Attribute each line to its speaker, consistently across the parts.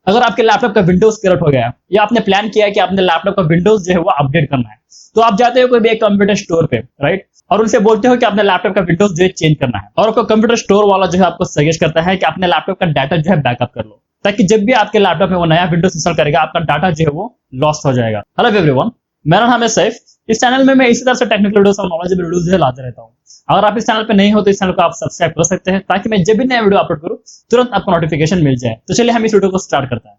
Speaker 1: अगर आपके लैपटॉप का विंडोज करप्ट हो गया है या आपने प्लान किया है कि आपने लैपटॉप का विंडोज जो है वो अपडेट करना है, तो आप जाते हो कोई भी एक कंप्यूटर स्टोर पे, राइट, और उनसे बोलते हो कि अपने लैपटॉप का विंडोज जो है चेंज करना है, और आपको कंप्यूटर स्टोर वाला जो है आपको सजेस्ट करता है कि अपने लैपटॉप का डाटा जो है बैकअप कर लो, ताकि जब भी आपके लैपटॉप में वो नया विंडोज इंस्टॉल करेगा आपका डाटा जो है वो लॉस्ट हो जाएगा। हेलो एवरीवन, मेरा नाम है सैफ। इस चैनल में मैं इसी तरह से टेक्निकल वीडियोस और नॉलेजेबल वीडियोस जो है लाते रहता हूँ। अगर आप इस चैनल पे नहीं हो तो इस चैनल को आप सब्सक्राइब कर सकते हैं, ताकि मैं जब भी नया वीडियो अपलोड करूँ तुरंत आपको नोटिफिकेशन मिल जाए। तो चलिए हम इस वीडियो को स्टार्ट करते हैं।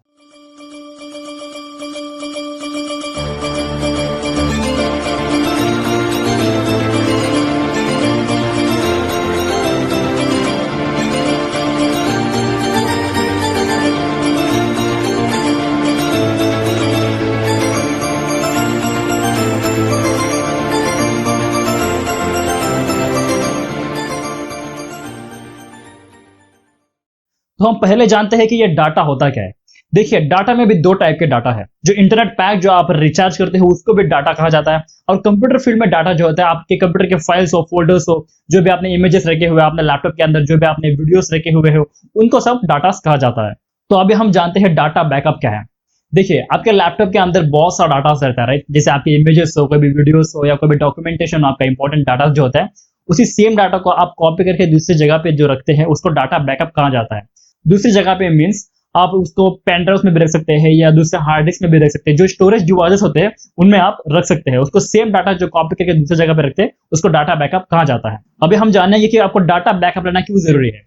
Speaker 1: तो हम पहले जानते हैं कि ये डाटा होता क्या है। देखिए, डाटा में भी दो टाइप के डाटा है। जो इंटरनेट पैक जो आप रिचार्ज करते हो उसको भी डाटा कहा जाता है, और कंप्यूटर फील्ड में डाटा जो होता है आपके कंप्यूटर के फाइल्स हो, फोल्डर्स हो, जो भी आपने इमेजेस रखे हुए अपने लैपटॉप के अंदर, जो भी आपने वीडियोस रखे हुए हो, उनको सब डाटा कहा जाता है। तो अभी हम जानते हैं डाटा बैकअप क्या है। देखिए, आपके लैपटॉप के अंदर बहुत सारा डाटा रहता है, राइट, जैसे आपके इमेजेस हो, कभी वीडियोस हो, या कभी डॉक्यूमेंटेशन, आपका इंपॉर्टेंट डाटा जो होता है, उसी सेम डाटा को आप कॉपी करके दूसरी जगह पे जो रखते हैं उसको डाटा बैकअप कहा जाता है। दूसरी जगह पे मींस आप उसको पेन ड्राइव में भी रख सकते हैं या दूसरे हार्ड डिस्क में भी रख सकते हैं। जो स्टोरेज डिवाइसेस होते हैं उनमें आप रख सकते हैं उसको। सेम डाटा जो कॉपी करके दूसरी जगह पे रखते हैं उसको डाटा बैकअप कहा जाता है। अभी हम जानेंगे कि आपको डाटा बैकअप लेना क्यों जरूरी है।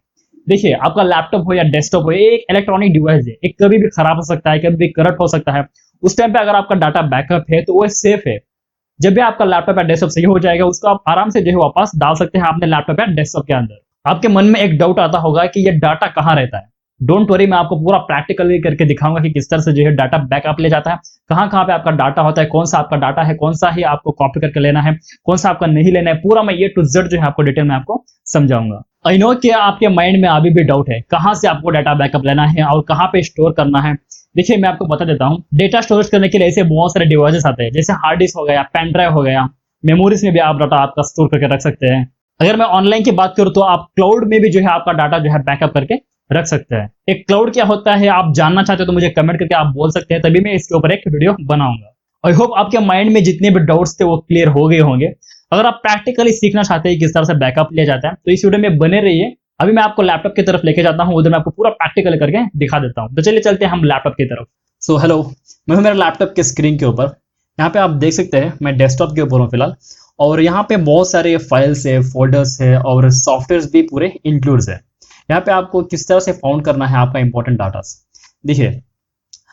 Speaker 1: देखिए, आपका लैपटॉप हो या डेस्कटॉप हो, ये एक इलेक्ट्रॉनिक डिवाइस है, एक कभी भी खराब हो सकता है, कभी भी करप्ट हो सकता है। उस टाइम पे अगर आपका डाटा बैकअप है तो वो सेफ है। जब भी आपका लैपटॉप या डेस्कटॉप सही हो जाएगा उसको आप आराम से जो है वापस डाल सकते हैं अपने लैपटॉप या डेस्कटॉप के अंदर। आपके मन में एक डाउट आता होगा कि ये डाटा कहाँ रहता है। डोंट वरी, मैं आपको पूरा प्रैक्टिकली करके दिखाऊंगा कि किस तरह से जो है डाटा बैकअप ले जाता है, कहाँ कहाँ पे आपका डाटा होता है, कौन सा आपका डाटा है, कौन सा ही आपको कॉपी करके लेना है, कौन सा आपका नहीं लेना है। पूरा मैं ये टू जेड जो है आपको डिटेल में आपको समझाऊंगा। आई नो कि आपके माइंड में अभी भी डाउट है कहाँ से आपको डाटा बैकअप लेना है और कहाँ पे स्टोर करना है। देखिए, मैं आपको बता देता हूँ। डेटा स्टोरेज करने के लिए ऐसे बहुत सारे डिवाइसेस आते हैं, जैसे हार्ड डिस्क हो गया, पेन ड्राइव हो गया, मेमोरीज में भी आप डाटा आपका स्टोर करके रख सकते हैं। अगर मैं ऑनलाइन की बात करूँ तो आप क्लाउड में भी जो है आपका डाटा जो है बैकअप करके रख सकते हैं। एक क्लाउड क्या होता है आप जानना चाहते हो तो मुझे कमेंट करके आप बोल सकते हैं, तभी मैं इसके ऊपर एक वीडियो बनाऊंगा। आई होप आपके माइंड में जितने भी डाउट्स थे वो क्लियर हो गए होंगे। अगर आप प्रैक्टिकली सीखना चाहते हैं किस तरह से बैकअप लिया जाता है तो इस वीडियो में बने रहिए। अभी मैं आपको लैपटॉप की तरफ लेके जाता हूँ, उधर मैं आपको पूरा प्रैक्टिकल करके दिखा देता हूँ। तो चलिए चलते हैं हम लैपटॉप की तरफ। सो हेलो, मैं हूं मेरे लैपटॉप के स्क्रीन के ऊपर। यहाँ पे आप देख सकते हैं मैं डेस्कटॉप के ऊपर हूँ फिलहाल, और यहाँ पे बहुत सारे फाइल्स है, फोल्डर्स है और सॉफ्टवेयर भी पूरे इंक्लूड्स है। यहाँ पे आपको किस तरह से फाउंड करना है आपका इंपॉर्टेंट डाटा। देखिए,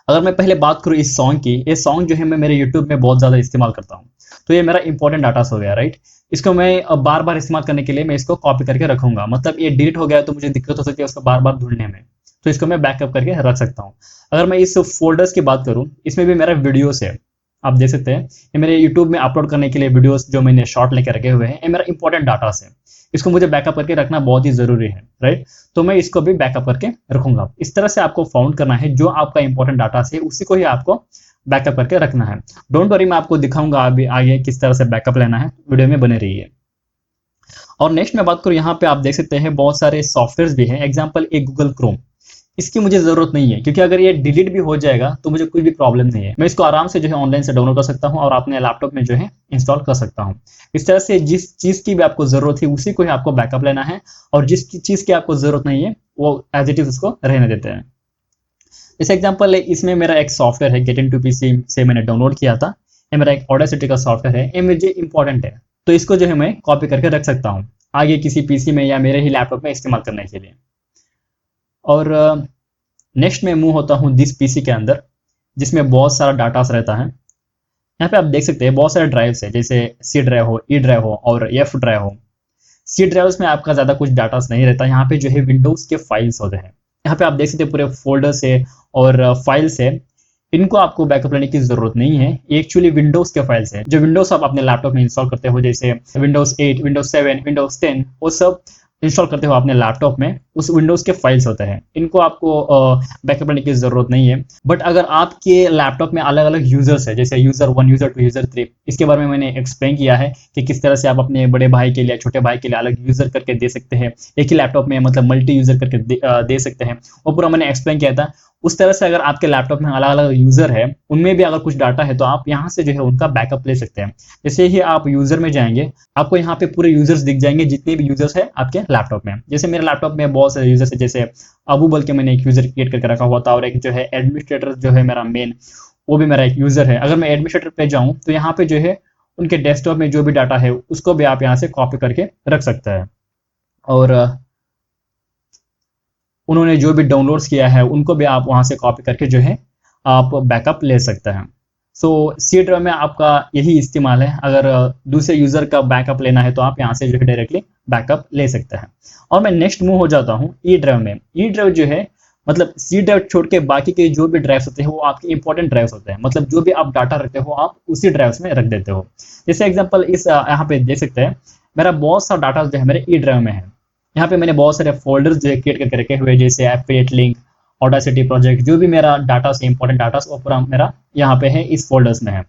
Speaker 1: अगर मैं पहले बात करूँ इस सॉन्ग की, ये सॉन्ग जो है मैं मेरे यूट्यूब में बहुत ज़्यादा इस्तेमाल करता हूँ, तो ये मेरा इंपॉर्टेंट डाटा हो गया, राइट। इसको मैं बार बार इस्तेमाल करने के लिए मैं इसको कॉपी करके रखूंगा। मतलब ये डिलीट हो गया तो मुझे दिक्कत हो सकती है उसको बार बार ढूंढने में, तो इसको मैं बैकअप करके रख सकता हूँ। अगर मैं इस फोल्डर्स की बात करूँ, इसमें भी मेरा वीडियोस है, आप देख सकते हैं। ये मेरे यूट्यूब में अपलोड करने के लिए वीडियोस जो मैंने शॉर्ट लेके रखे हुए हैं, ये मेरा इंपॉर्टेंट डाटा है। इसको मुझे बैकअप करके रखना बहुत ही जरूरी है, राइट। तो मैं इसको भी बैकअप करके रखूंगा। इस तरह से आपको फाउंड करना है, जो आपका इंपॉर्टेंट डाटा है उसी को ही आपको बैकअप करके रखना है। डोंट वरी, मैं आपको दिखाऊंगा अभी आगे किस तरह से बैकअप लेना है, वीडियो में बने रहिए। और नेक्स्ट मैं बात करूँ, यहाँ पे आप देख सकते हैं बहुत सारे सॉफ्टवेयर भी हैं। एग्जाम्पल एक गूगल क्रोम, इसकी मुझे जरूरत नहीं है क्योंकि अगर ये डिलीट भी हो जाएगा तो मुझे कोई भी प्रॉब्लम नहीं है। मैं इसको आराम से जो है ऑनलाइन से डाउनलोड कर सकता हूं और अपने लैपटॉप में जो है इंस्टॉल कर सकता हूं। इस तरह से जिस चीज की भी आपको जरूरत है उसी को ही आपको बैकअप लेना है, और जिस चीज की आपको जरूरत नहीं है वो एज इट इज उसको रहने देते हैं। जैसे एग्जाम्पल है, इसमें मेरा एक सॉफ्टवेयर है, गेट इनटू पीसी से मैंने डाउनलोड किया था। ये मेरा एक ऑडेसिटी का सॉफ्टवेयर है, ये मुझे इंपॉर्टेंट है, तो इसको जो है मैं कॉपी करके रख सकता हूँ आगे किसी पीसी में या मेरे ही लैपटॉप में इस्तेमाल करने के लिए। और नेक्स्ट में मूव होता हूँ दिस पीसी के अंदर, जिसमें बहुत सारा डाटा रहता है। यहाँ पे आप देख सकते हैं बहुत सारे ड्राइव्स है, जैसे सी ड्राइव हो, ई ड्राइव हो और एफ ड्राइव हो। सी ड्राइव्स में आपका ज्यादा कुछ डाटा नहीं रहता, यहाँ पे जो है विंडोज के फाइल्स होते हैं। यहाँ पे आप देख सकते हैं पूरे फोल्डर्स है और फाइल्स है। इनको आपको बैकअप लेने की जरूरत नहीं है, एक्चुअली विंडोज के फाइल्स है। जो विंडोज आप अपने लैपटॉप में इंस्टॉल करते हो, जैसे विंडोज 8, विंडोज 7, विंडोज 10, वो सब इंस्टॉल करते हो अपने लैपटॉप में, उस विंडोज के फाइल्स होते हैं। इनको आपको बैकअप करने की जरूरत नहीं है। बट अगर आपके लैपटॉप में अलग अलग यूजर्स है, जैसे यूजर 1, यूजर 2, यूजर 3, इसके बारे में मैंने एक्सप्लेन किया है कि किस तरह से आप अपने बड़े भाई के लिए, छोटे भाई के लिए अलग यूजर करके दे सकते हैं। एक ही लैपटॉप में मतलब मल्टी यूजर करके दे सकते हैं, वो पूरा मैंने एक्सप्लेन किया था। उस तरह से अगर आपके लैपटॉप में अलग अलग यूजर है, उनमें भी अगर कुछ डाटा है तो आप यहाँ से जो है उनका बैकअप ले सकते हैं। जैसे ही आप यूजर में जाएंगे, आपको यहाँ पे पूरे यूजर्स दिख जाएंगे, जितने भी यूजर्स है आपके लैपटॉप में। जैसे मेरे लैपटॉप में बहुत सारे यूजर्स है, जैसे अबू बोल के मैंने एक यूजर क्रिएट करके रखा हुआ था, और एक जो है एडमिनिस्ट्रेटर जो है मेरा मेन, वो भी मेरा एक यूजर है। अगर मैं एडमिनिस्ट्रेटर पे जाऊँ तो यहाँ पे जो है उनके डेस्कटॉप में जो भी डाटा है उसको भी आप यहाँ से कॉपी करके रख सकते हैं, और उन्होंने जो भी डाउनलोड्स किया है उनको भी आप वहाँ से कॉपी करके जो है आप बैकअप ले सकते हैं। सो सी ड्राइव में आपका यही इस्तेमाल है। अगर दूसरे यूज़र का बैकअप लेना है तो आप यहाँ से जो है डायरेक्टली बैकअप ले सकते हैं। और मैं नेक्स्ट मूव हो जाता हूँ ई ड्राइव में। ई ड्राइव जो है मतलब सी ड्राइव छोड़ के बाकी के जो भी ड्राइव्स होते हैं वो आपके इंपॉर्टेंट ड्राइव्स होते हैं, मतलब जो भी आप डाटा रखते हो आप उसी ड्राइव्स में रख देते हो। जैसे एग्जांपल इस यहाँ पे देख सकते हैं, मेरा बहुत सा डाटा जो है मेरे ई ड्राइव में है। यहाँ पे मैंने बहुत सारे फोल्डर्स जो है क्रिएट करके रखे हुए, जैसे एफिलिएट लिंक, ऑडासिटी प्रोजेक्ट, जो भी मेरा डाटा से इंपॉर्टेंट डाटा वो पूरा मेरा यहाँ पे है, इस फोल्डर्स में है।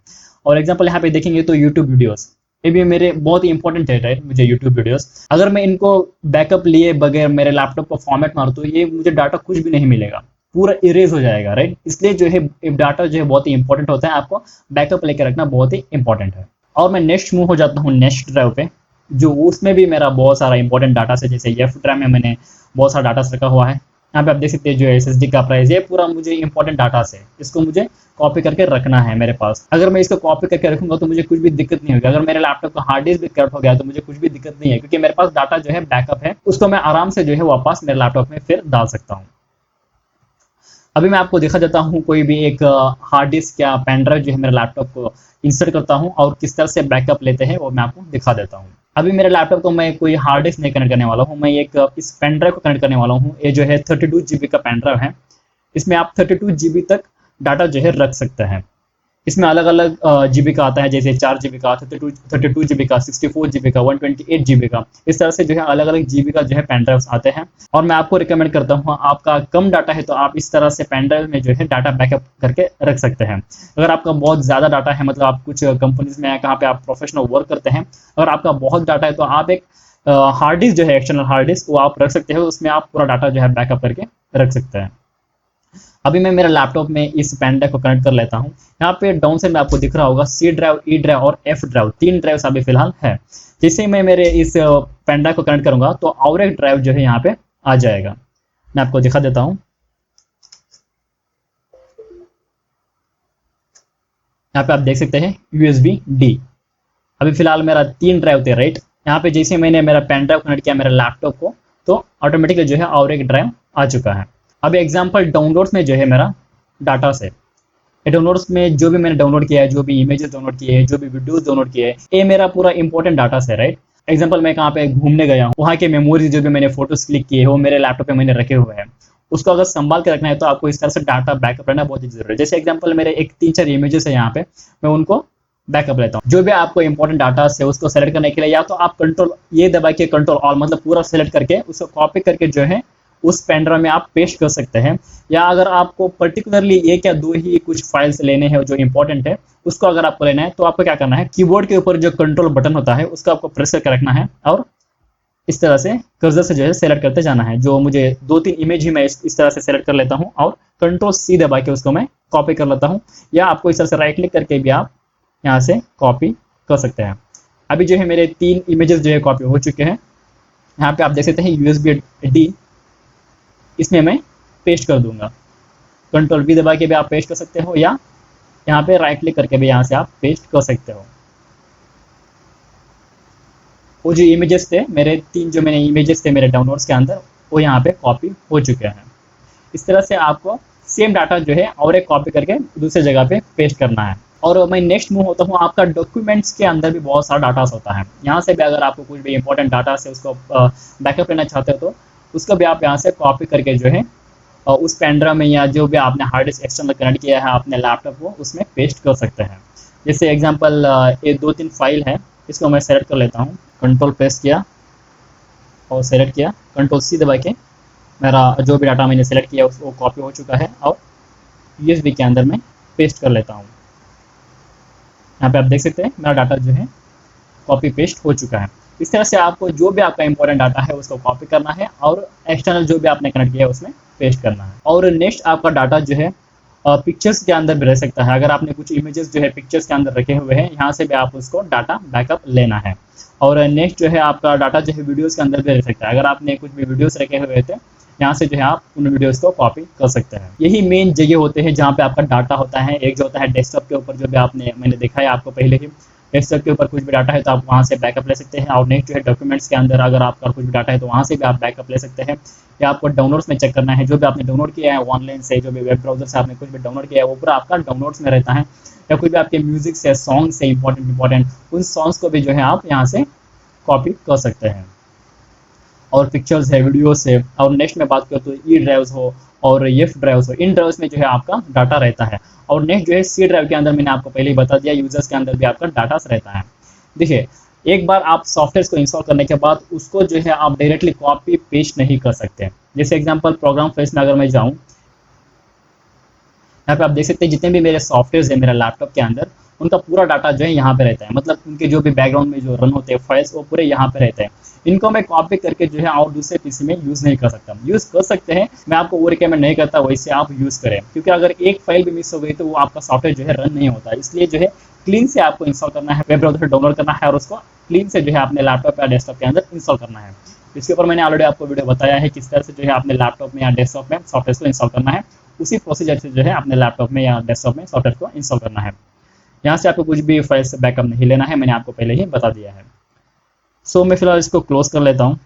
Speaker 1: और एग्जांपल यहाँ पे देखेंगे तो यूट्यूब वीडियोस, ये भी मेरे बहुत ही इंपॉर्टेंट है राइट, मुझे यूट्यूब वीडियोस। अगर मैं इनको बैकअप लिए बगैर मेरे लैपटॉप को फॉर्मेट मारूँ तो ये मुझे डाटा कुछ भी नहीं मिलेगा, पूरा इरेज हो जाएगा राइट। इसलिए जो है डाटा जो है बहुत ही इंपॉर्टेंट होता है, आपको बैकअप लेकर रखना बहुत ही इंपॉर्टेंट है। और मैं नेक्स्ट मूव हो जाता हूँ नेक्स्ट ड्राइव पे, जो उसमें भी मेरा बहुत सारा इंपॉर्टेंट डाटा है। जैसे एफ ड्राइव में मैंने बहुत सारा डाटा रखा हुआ है। यहाँ पे आप देख सकते हैं जो एसएसडी का प्राइस, ये पूरा मुझे इंपॉर्टेंट डाटा है, इसको मुझे कॉपी करके रखना है मेरे पास। अगर मैं इसको कॉपी करके रखूंगा तो मुझे कुछ भी दिक्कत नहीं होगी। अगर मेरे लैपटॉप का हार्ड डिस्क भी कट हो गया तो मुझे कुछ भी दिक्कत नहीं है, क्योंकि मेरे पास डाटा जो है बैकअप है, उसको मैं आराम से जो है वापस मेरे लैपटॉप में फिर डाल सकता हूँ। अभी मैं आपको दिखा देता हूँ कोई भी एक हार्ड डिस्क या पेन ड्राइव जो है मेरे लैपटॉप को इंसर्ट करता हूँ और किस तरह से बैकअप लेते हैं वो मैं आपको दिखा देता हूँ। अभी मेरे लैपटॉप को मैं कोई हार्ड डिस्क नहीं कनेक्ट करने वाला हूँ, मैं एक इस पेन ड्राइव को कनेक्ट करने वाला हूँ। ये जो है 32 GB का पेन ड्राइव है। इसमें आप 32 GB तक डाटा जो है रख सकते हैं। इसमें अलग अलग जीबी का आता है, जैसे 4 GB का, 32 GB का, 64 GB का, 128 GB का। इस तरह से जो है अलग अलग जीबी का जो है पेन ड्राइव्स आते हैं। और मैं आपको रिकमेंड करता हूँ, आपका कम डाटा है तो आप इस तरह से पेन ड्राइव में जो है डाटा बैकअप करके रख सकते हैं। अगर आपका बहुत ज़्यादा डाटा है, मतलब आप कुछ कंपनीज में कहाँ पे आप प्रोफेशनल वर्क करते हैं, अगर आपका बहुत डाटा है तो आप एक हार्ड डिस्क जो है, एक्सटर्नल हार्ड डिस्क, वो आप रख सकते हो, उसमें आप पूरा डाटा जो है बैकअप करके रख सकते हैं। अभी मैं मेरे लैपटॉप में इस पेन ड्राइव को कनेक्ट कर लेता हूँ। यहाँ पे डाउन साइड में आपको दिख रहा होगा सी ड्राइव, ई ड्राइव और एफ ड्राइव, 3 ड्राइव्स अभी फिलहाल है। जैसे मैं मेरे इस पेन ड्राइव को कनेक्ट करूंगा तो और एक ड्राइव जो है यहाँ पे आ जाएगा। मैं आपको दिखा देता हूँ। यहाँ पे आप देख सकते हैं USB D। अभी फिलहाल मेरा 3 ड्राइव थे राइट। यहाँ पे जैसे मैंने मेरा पेन ड्राइव कनेक्ट किया मेरे लैपटॉप को तो ऑटोमेटिकली जो है और एक ड्राइव आ चुका है। अब एग्जांपल डाउनलोड्स में जो है मेरा डाटा से, डाउनलोड्स में जो भी मैंने डाउनलोड किया है, जो भी इमेजेस डाउनलोड किए हैं, जो भी वीडियोस डाउनलोड किए हैं, ये मेरा पूरा इंपॉर्टेंट डाटा है राइट। एग्जांपल मैं कहाँ पे घूमने गया हूँ, वहाँ के मेमोरीज जो भी मैंने फोटोज क्लिक किए हैं वो मेरे लैपटॉप पे मैंने रखे हुए हैं। उसको अगर संभाल के रखना है तो आपको इस तरह से डाटा बैकअप रहना बहुत ही जरूरी है। जैसे एग्जाम्पल मेरे एक 3-4 इमेजेस है यहाँ पे, मैं उनको बैकअप लेता हूँ। जो भी आपको इंपॉर्टेंट डाटा है उसको सेलेक्ट करने के लिए या तो आप कंट्रोल ये दबा के कंट्रोल ऑल, मतलब पूरा सेलेक्ट करके उसको कॉपी करके जो है उस पेन ड्राइव में आप पेस्ट कर सकते हैं। या अगर आपको पर्टिकुलरली एक या दो ही कुछ फाइल्स लेने हैं जो इंपॉर्टेंट है, उसको अगर आपको लेना है तो आपको क्या करना है, कीबोर्ड के ऊपर जो कंट्रोल बटन होता है उसको आपको प्रेस करके रखना है और इस तरह से कर्सर से जो है सेलेक्ट करते जाना है। जो मुझे 2-3 इमेज ही मैं इस तरह से सेलेक्ट कर लेता हूँ और कंट्रोल C दबा के उसको मैं कॉपी कर लेता हूँ। या आपको इस तरह से राइट क्लिक करके भी आप यहाँ से कॉपी कर सकते हैं। अभी जो है मेरे 3 इमेजेस जो है कॉपी हो चुके हैं। यहाँ पे आप देख सकते हैं USB D, इसमें मैं पेस्ट कर दूंगा। कंट्रोल V दबा के भी आप पेस्ट कर सकते हो या यहाँ पे राइट क्लिक करके भी यहाँ से आप पेस्ट कर सकते हो। वो जो इमेजेस थे मेरे 3 जो मैंने इमेजेस थे मेरे डाउनलोड्स के अंदर, वो यहाँ पे कॉपी हो चुके हैं। इस तरह से आपको सेम डाटा जो है और एक कॉपी करके दूसरी जगह पे पेस्ट करना है। और मैं नेक्स्ट मूव होता हूँ, आपका डॉक्यूमेंट्स के अंदर भी बहुत सारा डाटा होता है। यहाँ से भी अगर आपको कुछ भी इंपॉर्टेंट डाटा से उसको बैकअप लेना चाहते हो तो उसको भी आप यहाँ से कॉपी करके जो है उस पेन ड्राइव में या जो भी आपने हार्ड डिस्क एक्सटर्नल कनेक्ट किया है अपने लैपटॉप को, उसमें पेस्ट कर सकते हैं। जैसे एग्जांपल ये 2-3 फाइल है, इसको मैं सेलेक्ट कर लेता हूँ। कंट्रोल प्रेस किया और सेलेक्ट किया, कंट्रोल C दबा के मेरा जो भी डाटा मैंने सेलेक्ट किया वो कॉपी हो चुका है और USB के अंदर मैं पेस्ट कर लेता हूँ। यहाँ पे आप देख सकते हैं मेरा डाटा जो है कॉपी पेस्ट हो चुका है। इस तरह से आपको जो भी आपका इंपॉर्टेंट डाटा है उसको कॉपी करना है और एक्सटर्नल जो भी आपने कनेक्ट किया है उसमें पेस्ट करना है। और नेक्स्ट आपका डाटा जो है पिक्चर्स के अंदर भी रह सकता है। अगर आपने कुछ इमेजेस जो है पिक्चर्स के अंदर रखे हुए हैं, यहाँ से भी आप उसको डाटा बैकअप लेना है। और नेक्स्ट जो है आपका डाटा जो है वीडियोस के अंदर भी रह सकता है। अगर आपने कुछ भी वीडियोस रखे हुए थे, यहाँ से जो है आप उन वीडियोस को कॉपी कर सकते हैं। यही मेन जगह होते हैं जहाँ पे आपका डाटा होता है। एक जो होता है डेस्कटॉप के ऊपर, जो भी मैंने देखा है आपको पहले ही, डेस्कटॉप के ऊपर कुछ भी डाटा है तो आप वहाँ से बैकअप ले सकते हैं। और नेक्स्ट जो है डॉक्यूमेंट्स के अंदर अगर आपका कुछ भी डाटा है तो वहाँ से भी आप बैकअप ले सकते हैं। या आपको डाउनलोड्स में चेक करना है, जो भी आपने डाउनलोड किया है ऑनलाइन से, जो भी वेब ब्राउजर से आपने कुछ भी डाउनलोड किया है वो पूरा आपका डाउनलोड्स में रहता है। या कोई भी आपके म्यूजिक से, सॉन्ग से इंपॉर्टेंट उन सॉन्ग्स को भी जो है आप यहाँ से कॉपी कर सकते हैं। और पिक्चर्स है, वीडियोस है। और नेक्स्ट में बात करूँ तो ई ड्राइव्स हो और एफ ड्राइव्स हो, इन ड्राइव्स में जो है आपका डाटा रहता है। और नेक्स्ट जो है सी ड्राइव के अंदर मैंने आपको पहले ही बता दिया, यूजर्स के अंदर भी आपका डाटा रहता है। देखिए, एक बार आप सॉफ्टवेयर को इंस्टॉल करने के बाद उसको जो है आप डायरेक्टली कॉपी पेस्ट नहीं कर सकते। जैसे एग्जांपल प्रोग्राम फेस में अगर मैं जाऊं, यहाँ पे आप देख सकते हैं जितने भी मेरे सॉफ्टवेयर है मेरा लैपटॉप के अंदर, उनका पूरा डाटा जो है यहाँ पे रहता है। मतलब उनके जो भी बैकग्राउंड में जो रन होते हैं फाइल्स, वो पूरे यहाँ पे रहते हैं। इनको मैं कॉपी करके जो है और दूसरे पीसी में यूज़ नहीं कर सकता। यूज़ कर सकते हैं, मैं आपको वो रिकमेंड नहीं करता वैसे आप यूज़ करें, क्योंकि अगर एक फाइल भी मिस हो गई तो वो आपका सॉफ्टवेयर जो है रन नहीं होता। इसलिए जो है क्लीन से आपको इंस्टॉल करना है, वेब ब्राउज़र डाउनलोड करना है और उसको क्लीन से जो है अपने लैपटॉप या डेस्कटॉप के अंदर इंस्टॉल करना है। इसके ऊपर मैंने ऑलरेडी आपको वीडियो बताया है किस तरह से जो है अपने लैपटॉप में या डेस्कटॉप में सॉफ्टवेयर को इंस्टॉल करना है। उसी प्रोसीजर से जो है अपने लैपटॉप में या डेस्कटॉप में सॉफ्टवेयर को इंस्टॉल करना है। यहाँ से आपको कुछ भी फाइल्स बैकअप नहीं लेना है, मैंने आपको पहले ही बता दिया है। सो मैं फिलहाल इसको क्लोज कर लेता हूँ।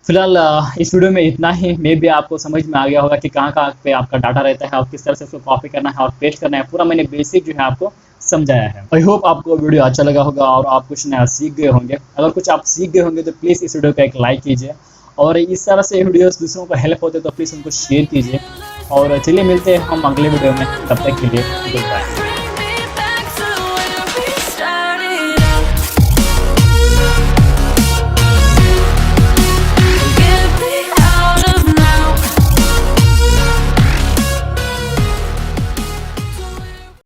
Speaker 1: फिलहाल इस वीडियो में इतना ही। मे भी आपको समझ में आ गया होगा कि कहाँ कहाँ पे आपका डाटा रहता है और किस तरह से उसको कॉपी करना है और पेस्ट करना है। पूरा मैंने बेसिक जो है आपको समझाया है। आई होप आपको वीडियो अच्छा लगा होगा और आप कुछ नया सीख गए होंगे। अगर कुछ आप सीख गए होंगे तो प्लीज़ इस वीडियो को एक लाइक कीजिए, और इस तरह से वीडियोस दूसरों को हेल्प होते तो प्लीज़ उनको शेयर कीजिए। और चलिए मिलते हैं हम अगले वीडियो में, तब तक के लिए गुड बाय।